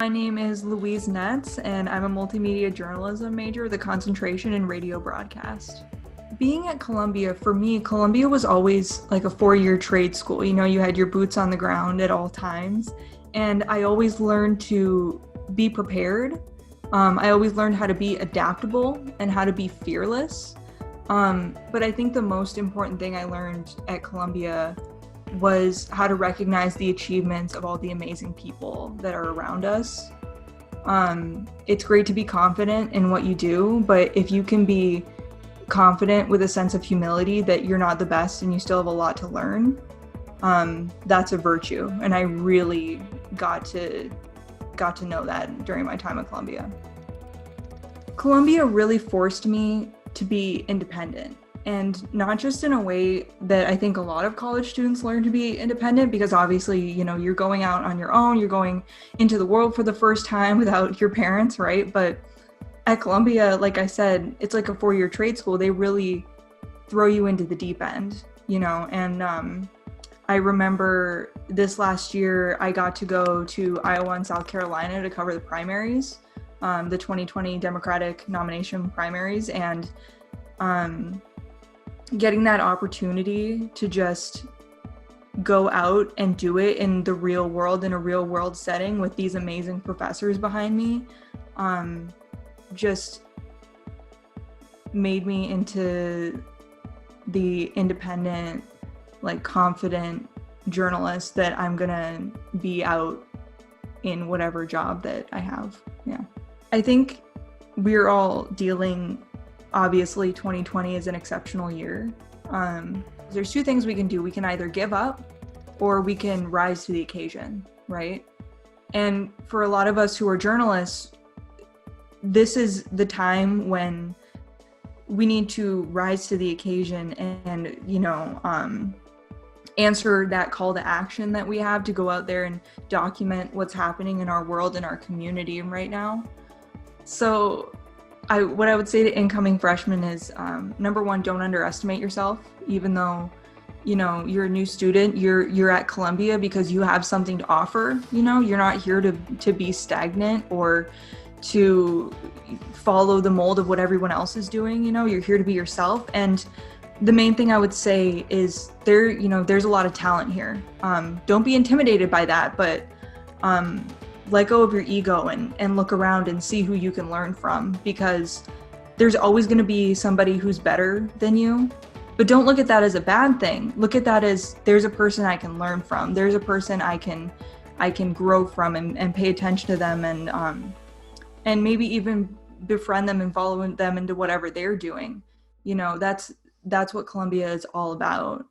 My name is Louise Netz, and I'm a multimedia journalism major with a concentration in radio broadcast. Being at Columbia, for me, Columbia was always like a 4-year trade school. You know, you had your boots on the ground at all times, and I always learned to be prepared. I always learned how to be adaptable and how to be fearless. But I think the most important thing I learned at Columbia was how to recognize the achievements of all the amazing people that are around us. It's great to be confident in what you do, but if you can be confident with a sense of humility that you're not the best and you still have a lot to learn, that's a virtue. And I really got to know that during my time at Columbia. Columbia really forced me to be independent. And not just in a way that I think a lot of college students learn to be independent, because obviously, you know, you're going out on your own, you're going into the world for the first time without your parents, right? But at Columbia, like I said, it's like a 4-year trade school. They really throw you into the deep end, you know? And I remember this last year, I got to go to Iowa and South Carolina to cover the primaries, the 2020 Democratic nomination primaries. And getting that opportunity to just go out and do it in the real world, in a real world setting with these amazing professors behind me, just made me into the independent, like confident journalist that I'm gonna be out in whatever job that I have. Yeah. I think we're all dealing, obviously 2020 is an exceptional year. There's two things we can do. We can either give up or we can rise to the occasion, right? And for a lot of us who are journalists, this is the time when we need to rise to the occasion and you know, answer that call to action that we have to go out there and document what's happening in our world and our community right now. So what I would say to incoming freshmen is, number one, don't underestimate yourself. Even though, you know, you're a new student, you're at Columbia because you have something to offer. You know, you're not here to be stagnant or to follow the mold of what everyone else is doing. You know, you're here to be yourself. And the main thing I would say is there's a lot of talent here. Don't be intimidated by that, but let go of your ego and look around and see who you can learn from, because there's always going to be somebody who's better than you. But don't look at that as a bad thing. Look at that as there's a person I can learn from. There's a person I can grow from and pay attention to them and maybe even befriend them and follow them into whatever they're doing. You know, that's what Columbia is all about.